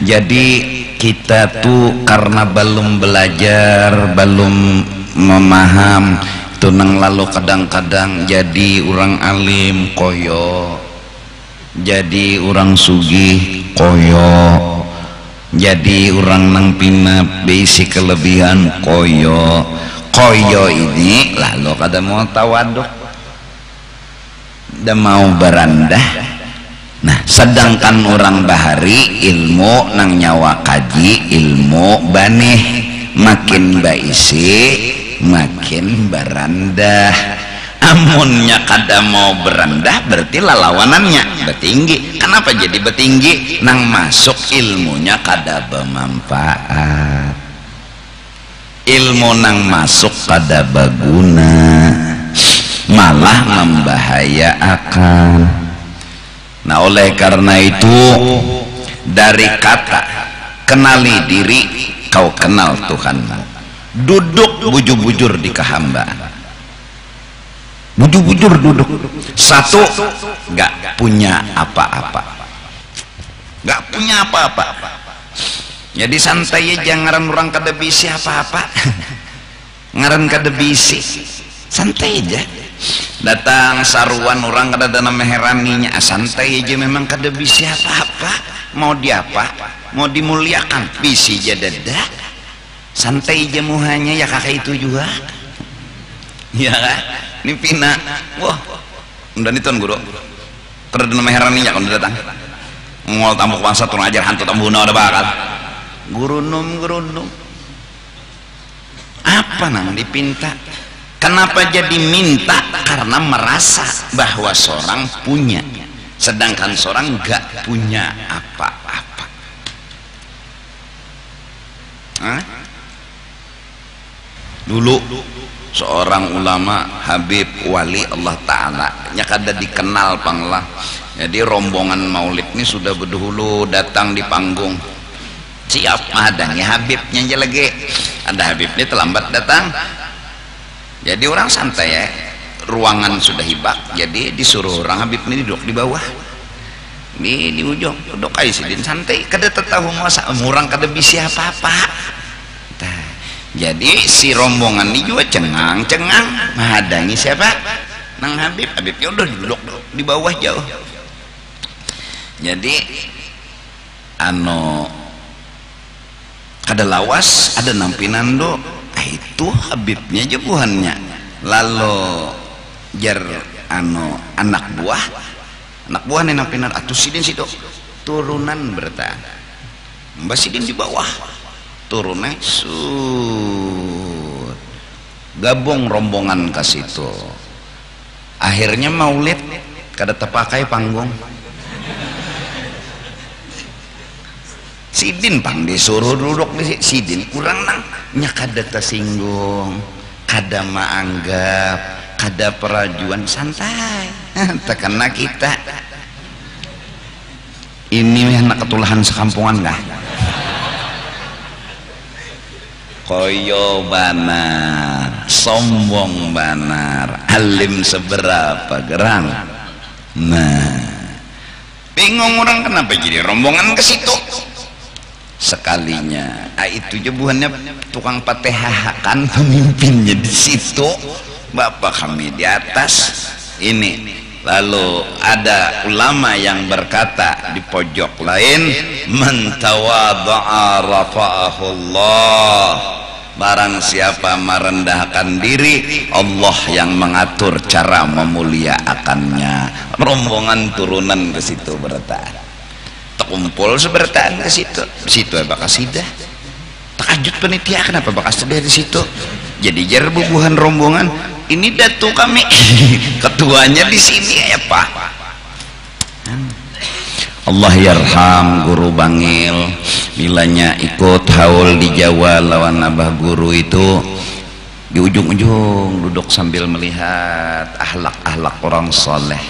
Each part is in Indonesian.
Jadi kita tuh karena belum belajar, belum memaham itu nang lalu kadang-kadang jadi orang alim koyo, jadi orang sugih koyo, jadi orang nang pina bisi kelebihan koyo. Koyo ini lalu kada mau tawaduk, dan mau berandah. Nah, sedangkan orang bahari ilmu nang nyawa kaji ilmu baneh, makin baisi makin berandah. Amunnya kada mau berandah berarti lawanannya betinggi. Kenapa jadi betinggi? Nang masuk ilmunya kada bermanfaat, ilmu nang masuk kada baguna, malah membahayakan. Nah, oleh karena itu dari kata kenali diri kau kenal Tuhanmu. Duduk bujur-bujur di kehambaan, bujur-bujur duduk. Satu, gak punya apa-apa, gak punya apa-apa. Jadi santai aja, ngaran orang kada bisi apa-apa. Ngaran kada bisi, santai aja. Datang saruan orang kada ada nama heraninya, santai aja, memang kada bisi apa-apa. Mau diapa, mau dimuliakan, bisi aja dadah. Santai aja muhanya ya kakak itu juga. Ya kan? Ini pina, wah, udah nitun guru. Kada ada nama heraninya kalau datang. Ngol tamu bangsa turun ajar hantu tambuna udah bakal. Gurunum apa nang dipinta? Kenapa jadi minta? Karena merasa bahwa seorang punya, sedangkan seorang gak punya apa-apa. Dulu seorang ulama Habib wali Allah Ta'ala nya kada dikenal panglah. Jadi rombongan maulid ini sudah berdahulu datang di panggung, siap mahadangi Habibnya aja lagi. Ada Habibnya terlambat datang, jadi orang santai ya, ruangan sudah hibak, jadi disuruh orang Habib ini duduk di bawah, di ujung duduk aja sidin santai, kada tahu masa orang kada bisa apa-apa. Nah, jadi si rombongan ini juga cengang mahadangi siapa? Nang Habib. Habibnya udah duduk di bawah jauh. Jadi kada lawas, ada nampinan do, itu Habibnya aja buhannya. Lalu jar anak buah nih nampinan atuh sidin situ turunan bertahan, mbak sidin di bawah turunnya gabung rombongan ke situ. Akhirnya maulid kada terpakai panggung, sidin pang disuruh duduk di sidin kurang nang nya kada tersinggung, kada maanggap, kada perajuan, santai. Tekena kita ini anak ketulahan sekampungan kah? Koyo banar, sombong banar, alim seberapa gerang. Nah, bingung orang kenapa jadi rombongan ke situ. Sekalinya itu jebuhannya tukang patehah kan pemimpinnya di situ, bapak kami di atas ini. Lalu ada ulama yang berkata di pojok lain, man tawadha'a rafa'ahullah, barang siapa merendahkan diri, Allah yang mengatur cara memuliakannya. Rombongan turunan ke situ bertahan, terkumpul sebertaan ke situ. Situ bakal sidah. Takajut panitia kenapa bakal sidah di situ. Jadi jar bubuhan rombongan ini datu kami ketuanya di sini ya Pak. Allah yarham guru Bangil, bilanya ikut haul di Jawa lawan abah guru itu di ujung-ujung duduk sambil melihat ahlak-ahlak orang soleh.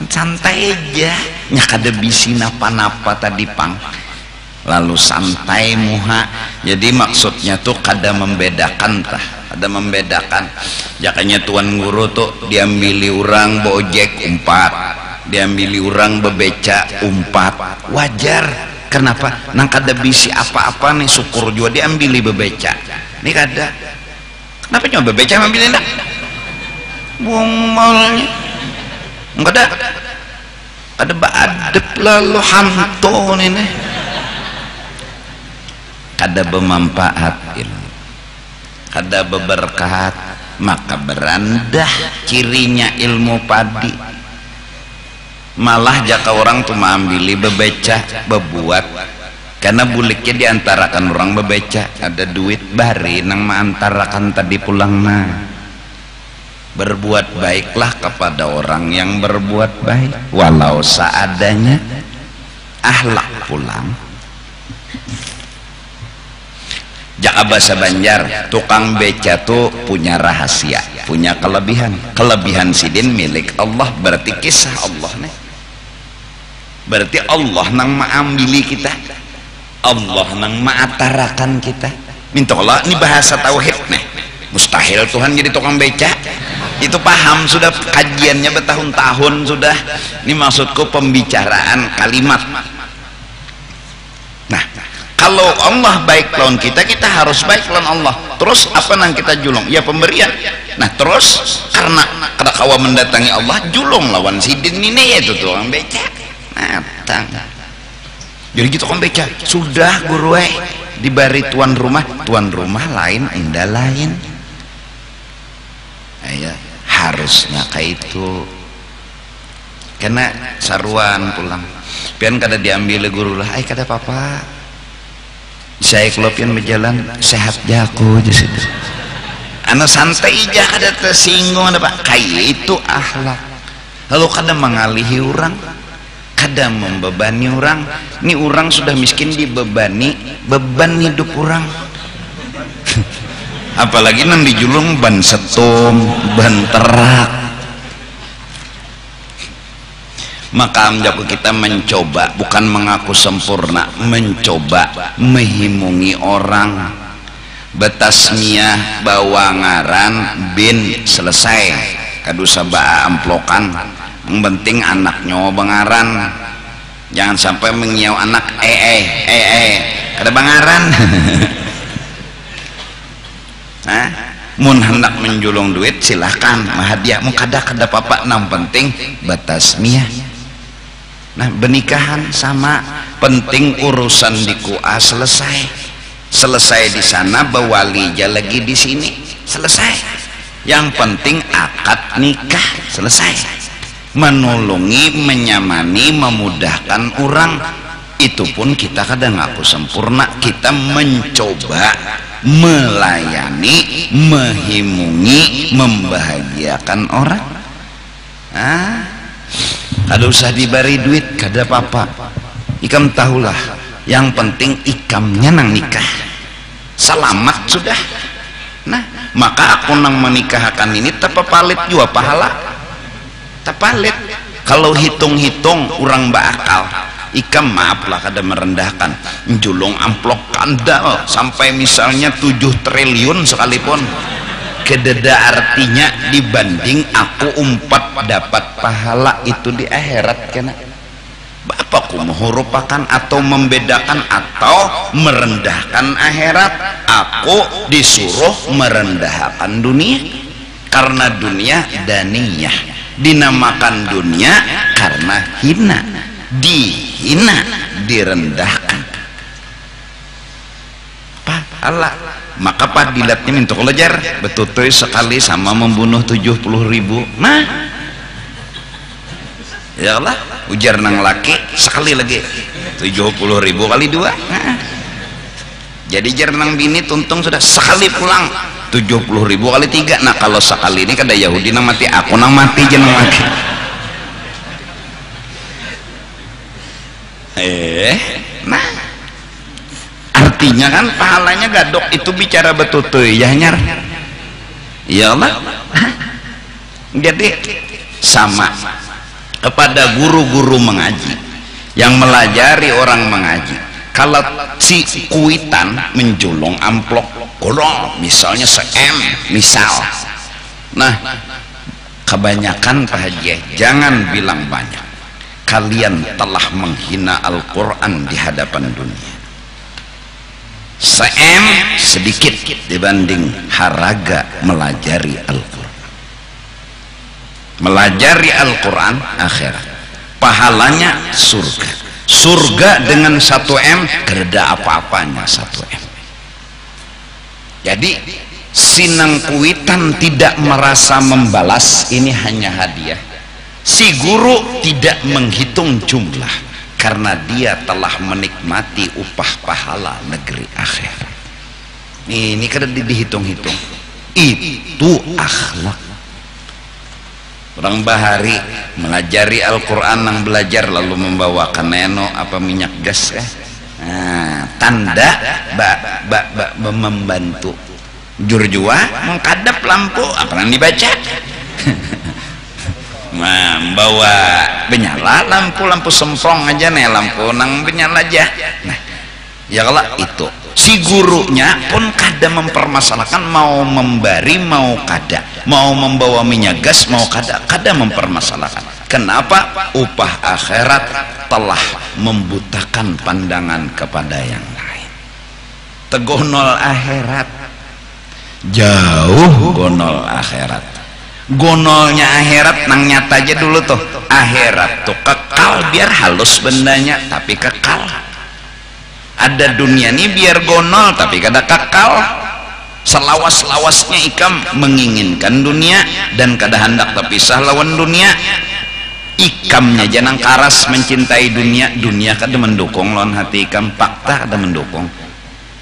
Santai aja, nya kada bisi napa-napa tadi pang. Lalu santai muha. Jadi maksudnya tuh kada membedakan tah, ada membedakan. Jakanya tuan guru tuh diambili orang bojek umpat, diambili orang bebeca umpat, wajar. Kenapa? Nang kada bisi apa-apa nih syukur juga diambili bebeca ini kada. Kenapa nyoba bebeca ambilin dah buang malnya enggak ada baadep lalu hanto ini kada bermanfaat ilmu kada berberkat maka berandah cirinya ilmu padi. Malah jaka orang tuh mengambil bebeca bebuat karena buliknya diantarakan orang bebeca ada duit bari nang mengantarakan tadi pulang nah berbuat baiklah kepada orang yang berbuat baik walau seadanya ahlak pulang. Jaka bahasa Banjar tukang beca tuh punya rahasia punya kelebihan sidin milik Allah berarti kisah Allah nih berarti Allah nang maambili kita Allah nang maatarakan kita minta Allah ini bahasa tauhid nih mustahil Tuhan jadi tukang beca itu paham sudah kajiannya bertahun-tahun sudah ini maksudku pembicaraan kalimat. Nah kalau Allah baik lawan kita kita harus baik lawan Allah terus apa nang kita julung ya pemberian. Nah terus karena kada kawa mendatangi Allah julung lawan sidin ini yaitu tukang beca matang. Jadi gitu kan beca sudah guru dibari tuan rumah lain indah lain ya harusnya kayak itu karena saruan pulang pian kada diambil guru lah kada apa-apa saya kalau pian berjalan sehat jago aja situ anak santai aja kada tersinggung ada pak kayak itu akhlak lalu kada mengalihi orang kada membebani orang ini orang sudah miskin dibebani beban hidup orang apalagi nang dijulung ban setum ban terak. Maka menjaga kita mencoba bukan mengaku sempurna mencoba mehimungi orang betasmiyah bawangaran bin selesai kadusa baa amplokan yang penting anaknya bangaran jangan sampai mengiau anak kada bangaran mun hendak menjulung duit silahkan mahadiah mau kada apa yang penting batasmiyah. Nah benikahan sama penting urusan di kuah selesai di sana bawalija lagi di sini selesai yang penting akad nikah selesai menolongi menyamani memudahkan orang itu pun kita kadang ngaku sempurna kita mencoba melayani mehimungi membahagiakan orang kada usah diberi duit kada apa-apa ikam tahulah yang penting ikamnya nang nikah selamat sudah. Nah maka aku nang menikahkan ini tepapalit juga pahala tepalit kalau hitung-hitung orang bakal ikam maaflah kada merendahkan julung amplok kandal sampai misalnya 7 triliun sekalipun kededa artinya dibanding aku umpat dapat pahala itu di akhirat kena bapakku merupakan atau membedakan atau merendahkan akhirat aku disuruh merendahkan dunia karena dunia daniyah dinamakan dunia karena hina dihina direndahkan pahala maka padilatnya minta kelajar betutuy sekali sama membunuh 70.000 nah ya Allah ujar nang laki sekali lagi 70.000 kali 2 nah. Jadi jar nang bini tuntung sudah sekali pulang 70.000 kali 3 nah kalau sekali ini kada Yahudi nang mati aku nang mati aja nang mati nah artinya kan pahalanya gadok itu bicara betutuy ya nyar ya Allah jadi sama kepada guru-guru mengaji yang melajari orang mengaji kalau si kuitan menjulung amplok golong misalnya misal nah kebanyakan Pak Haji jangan bilang banyak kalian telah menghina Al-Quran di hadapan dunia. Sedikit dibanding haraga melajari Al-Quran. Melajari Al-Quran akhirat, pahalanya surga. Surga dengan 1M, kereda apa-apanya 1M. Jadi sinang kuitan tidak merasa membalas, ini hanya hadiah. Si guru tidak menghitung jumlah karena dia telah menikmati upah pahala negeri akhirat. Ini kada dihitung-hitung. Itu akhlak. Orang bahari mengajari Al-Quran yang belajar lalu membawakan neno apa minyak gas ya. Nah, tanda membantu. Jurjua mengkadap lampu apa yang dibaca? Membawa benyala lampu semprong aja nih, lampu nang benyala aja. Nah, ya kalau itu si gurunya pun kada mempermasalahkan mau memberi mau kada, mau membawa minyak gas mau kada mempermasalahkan. Kenapa? Upah akhirat telah membutakan pandangan kepada yang lain. Tegonol akhirat, jauh gonol akhirat. Gonolnya akhirat nang nyata aja dulu tuh. Akhirat tuh kekal, biar halus bendanya tapi kekal. Ada dunia nih biar gonol tapi kada kekal. Selawas-lawasnya ikam menginginkan dunia dan kada hendak terpisah lawan dunia. Ikamnya jangan karas mencintai dunia, dunia kada mendukung lawan hati ikam, fakta kada mendukung.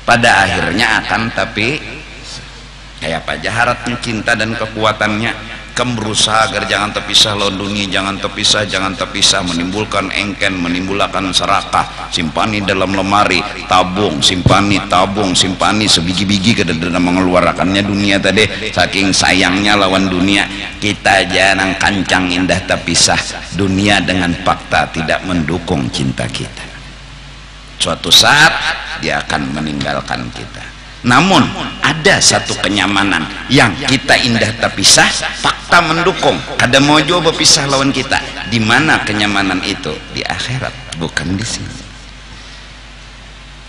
Pada akhirnya akan, tapi kayak apa jaharatnya cinta dan kekuatannya. Kamu berusaha agar jangan terpisah lawan dunia, jangan terpisah, menimbulkan engken, menimbulkan serakah, simpani dalam lemari, tabung, simpani, sebiji-biji kada mengeluarkannya dunia tadi, saking sayangnya lawan dunia. Kita jangan kancang indah terpisah, dunia dengan fakta tidak mendukung cinta kita. Suatu saat dia akan meninggalkan kita. Namun ada satu kenyamanan yang kita indah terpisah, fakta mendukung, kada mau coba pisah lawan kita. Di mana kenyamanan itu? Di akhirat, bukan di sini.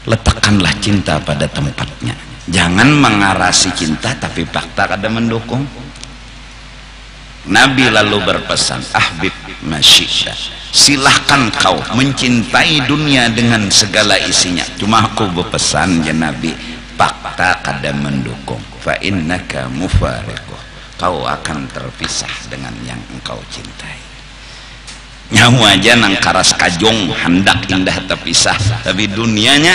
Letakkanlah cinta pada tempatnya. Jangan mengarasi cinta tapi fakta kada mendukung. Nabi lalu berpesan, ahbib masyita, silahkan kau mencintai dunia dengan segala isinya, cuma aku berpesan ya Nabi, fakta kada mendukung, fa innaka mufariquh, kau akan terpisah dengan yang engkau cintai. Nyawa aja nang karas kajong hendak indah terpisah, tapi dunianya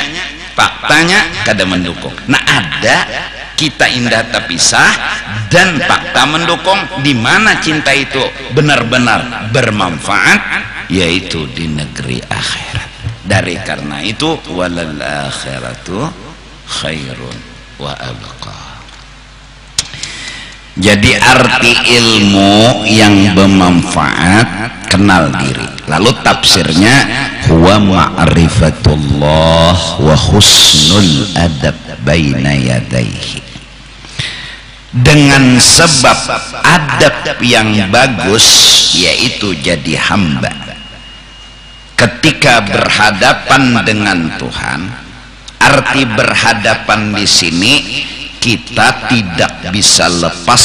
faktanya kada mendukung. Nah, ada kita indah terpisah dan fakta mendukung. Di mana cinta itu benar-benar bermanfaat, yaitu di negeri akhirat. Dari karena itu walal akhiratu khairun wa abqa. Jadi arti ilmu yang bermanfaat, kenal diri. Lalu tafsirnya huwa ma'rifatullah wa husnul adab baina yadaihi. Dengan sebab adab yang bagus, yaitu jadi hamba ketika berhadapan dengan Tuhan. Arti berhadapan di sini, kita tidak bisa lepas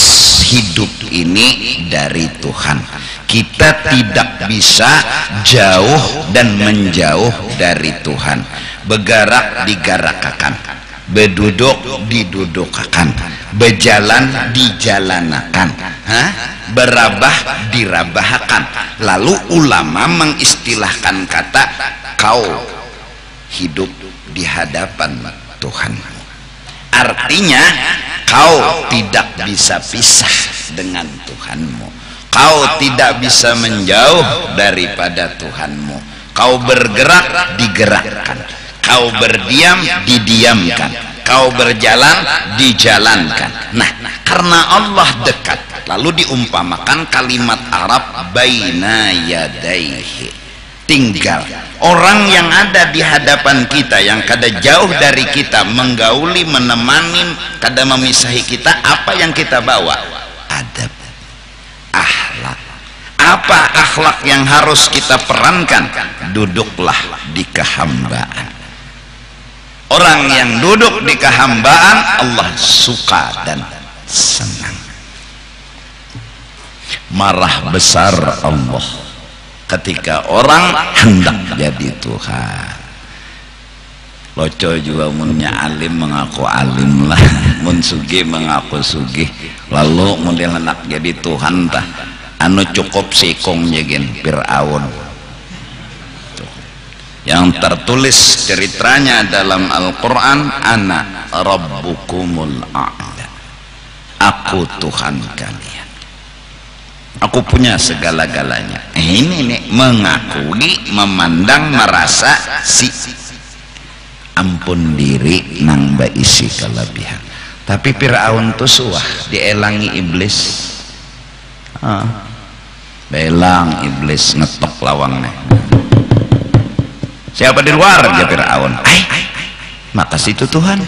hidup ini dari Tuhan. Kita tidak bisa jauh dan menjauh dari Tuhan. Bergerak digerakkan, berduduk didudukkan, berjalan dijalanakan, berabah dirabahkan. Lalu ulama mengistilahkan kata kau hidup di hadapan Tuhan. Artinya kau tidak bisa pisah dengan Tuhanmu, kau tidak bisa menjauh daripada Tuhanmu. Kau bergerak digerakkan, kau berdiam didiamkan, kau berjalan dijalankan. Nah, karena Allah dekat, lalu diumpamakan kalimat Arab baina yadaihi, tinggal orang yang ada di hadapan kita, yang kada jauh dari kita, menggauli, menemani, kada memisahi kita. Apa yang kita bawa? Adab, akhlak. Apa akhlak yang harus kita perankan, duduklah di kehambaan. Orang yang duduk di kehambaan, Allah suka dan senang. Marah besar Allah ketika orang hendak jadi Tuhan. Loco juga munnya alim mengaku alim lah, mun sugih mengaku sugih, lalu model anak jadi Tuhan tah anu cukup sikong jegen Fir'aun yang tertulis ceritanya dalam Al-Quran, ana rabbukumul a'la, aku Tuhan kalian, aku punya segala-galanya. Ini nih mengakui, memandang, merasa si ampun diri nang isi kelebihan. Tapi Fir'aun tuh suah dielangi iblis, belang iblis ngetok lawangnya. Siapa di luar aja Fir'aun, maka situ Tuhan.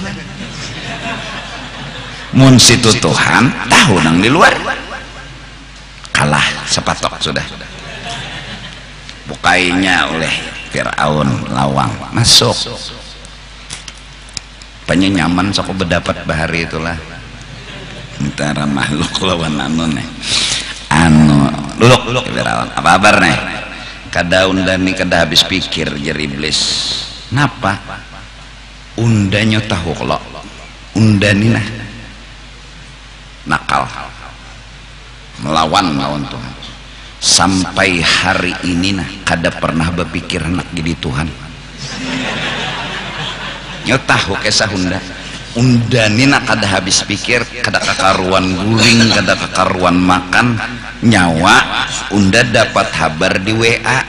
Mun situ Tuhan, tahu nang di luar kalah sepatok sudah. Bukainya oleh Fir'aun lawang masuk. Pokoknya nyaman sok berdapat bahari itulah antara makhluk lawan anu nih anu duduk Fir'aun apa kabar nih kada undani kada habis pikir jer iblis napa undanya tahu kalau undani nah nakal melawan Tuhan sampai hari ini nah kada pernah berpikir nak jadi Tuhan. Tahu kisah undani nak kada habis pikir, kada kekaruan guling, kada kekaruan makan, nyawa unda dapat kabar di WA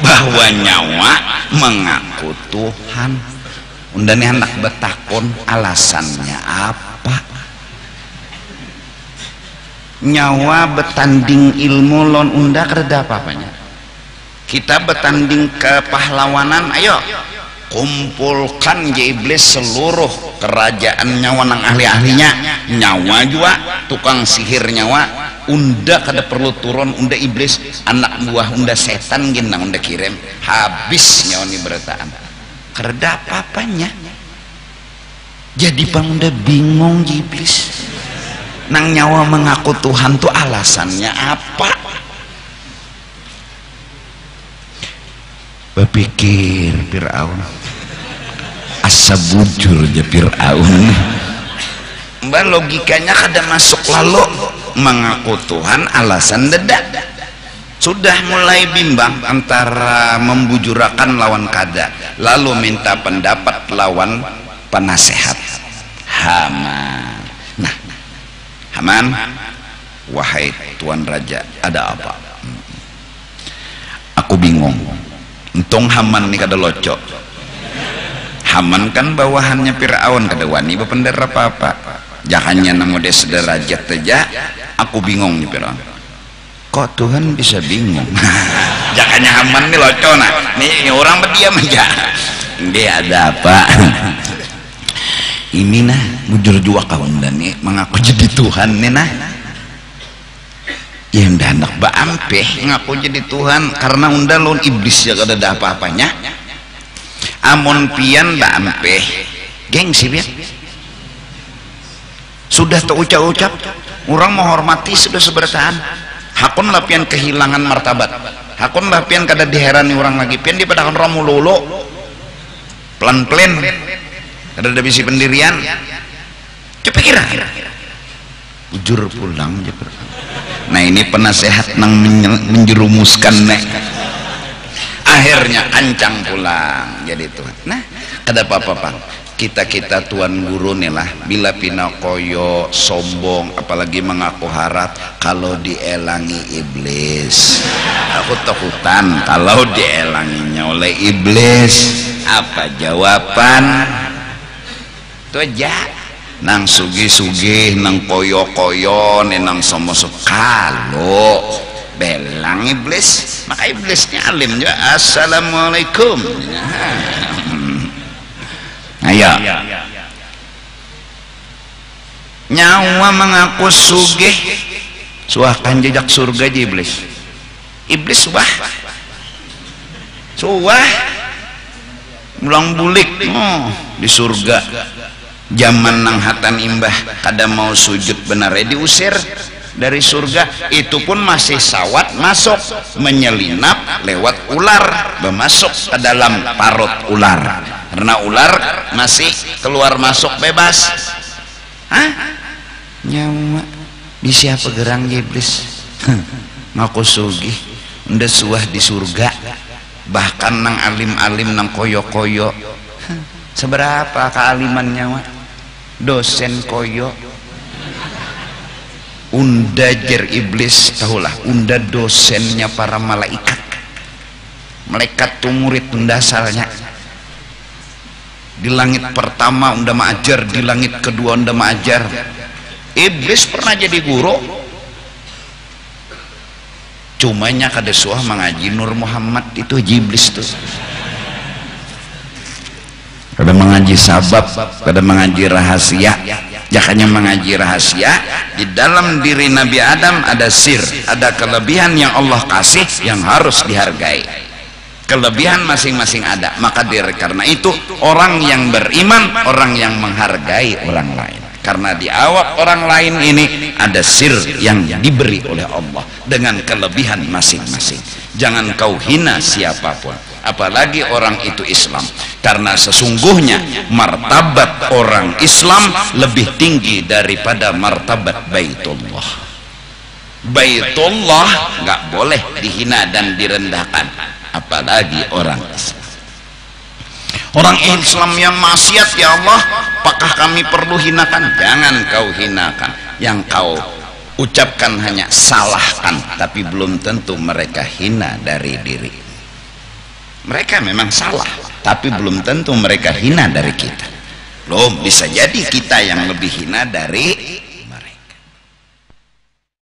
bahwa nyawa mengaku Tuhan. Undani anak betakon alasannya apa? Nyawa betanding ilmu lon unda kada apa-apanya. Kita bertanding kepahlawanan, ayo kumpulkan je iblis seluruh kerajaan nyawa nang ahli-ahlinya, nyawa juga tukang sihir nyawa, unda kada perlu turun, unda iblis anak buah unda setan gin nang unda kirim, habis nyawa ni berataan kereda apa-apanya. Jadi bang unda bingung je iblis nang nyawa mengaku Tuhan tuh alasannya apa? Berpikir Fir'aun asa bujur aja Fir'aun, mbak logikanya kada masuk, lalu mengaku Tuhan alasan dedak sudah mulai bimbang antara membujurakan lawan kada, lalu minta pendapat lawan penasehat Haman. Nah Haman, wahai Tuan Raja, ada apa? Aku bingung. Untung Haman nih kada loco. Haman kan bawahannya Fir'aun, kada wani bepender apa-apa. Jangannya namo des sederajat aja. Aku bingung nih Fir'aun. Kok Tuhan bisa bingung? Jangannya Haman nih loco nah. Nih orang berdiam aja. Dia ada apa? Ini nah bujur jua kawan dan nih mengaku jadi Tuhan nih nah. Ya ndak anak baampeh ngaku jadi Tuhan karena unda lon iblis ya kada ada apa-apanya. Amon pian baampeh gengsi pian. Sudah terucap-ucap orang menghormati sudah seberataan. Hakun lah pian kehilangan martabat. Hakun lah pian kada diherani orang lagi. Pian dipadakan romulolo pelan-pelan kada ada bisi pendirian. Kepikiran ujur pulang je. Nah ini penasehat nang menjerumuskan nek. Akhirnya ancang pulang jadi Tuhan. Nah kada apa-apa kita tuan guru nih lah, bila pinakoyo sombong apalagi mengaku harat kalau dielangi iblis. Aku takutan kalau dielanginya oleh iblis. Apa jawaban? Itu aja. Nang sugi-sugi nang koyo-koyo nang somo kalau belang iblis, maka iblisnya alim juga. Assalamualaikum. Ayo nyawa mengaku sugih suahkan jejak surga aja iblis suah mulang bulik di surga zaman nang hatan imbah kada mau sujud benar diusir dari surga. Itu pun masih sawat masuk menyelinap lewat ular masuk ke dalam parut ular karena ular masih keluar masuk bebas. Nyawa di siapa gerang iblis ngaku sugih nda suah di surga, bahkan nang alim-alim nang koyo-koyo seberapa kealiman nyawa dosen koyo unda jer iblis tahulah unda dosennya para malaikat tuh murid unda asalnya di langit pertama unda maajar, di langit kedua unda maajar. Iblis pernah jadi guru cumanya kada suah mengaji Nur Muhammad itu iblis tuh kada mengaji sabab, kada mengaji rahasia. Jakanya mengaji rahasia di dalam diri Nabi Adam ada sir, ada kelebihan yang Allah kasih yang harus dihargai. Kelebihan masing-masing ada, maka karena itu orang yang beriman orang yang menghargai orang lain, karena di awak orang lain ini ada sir yang diberi oleh Allah dengan kelebihan masing-masing. Jangan kau hina siapapun, apalagi orang itu Islam, karena sesungguhnya martabat orang Islam lebih tinggi daripada martabat Baitullah. Baitullah nggak boleh dihina dan direndahkan, apalagi orang Islam. Orang Islam yang maksiat, ya Allah, apakah kami perlu hinakan? Jangan kau hinakan. Yang kau ucapkan hanya salahkan, tapi belum tentu mereka hina dari diri. Mereka memang salah, tapi belum tentu mereka hina dari kita. Belum bisa jadi kita yang lebih hina dari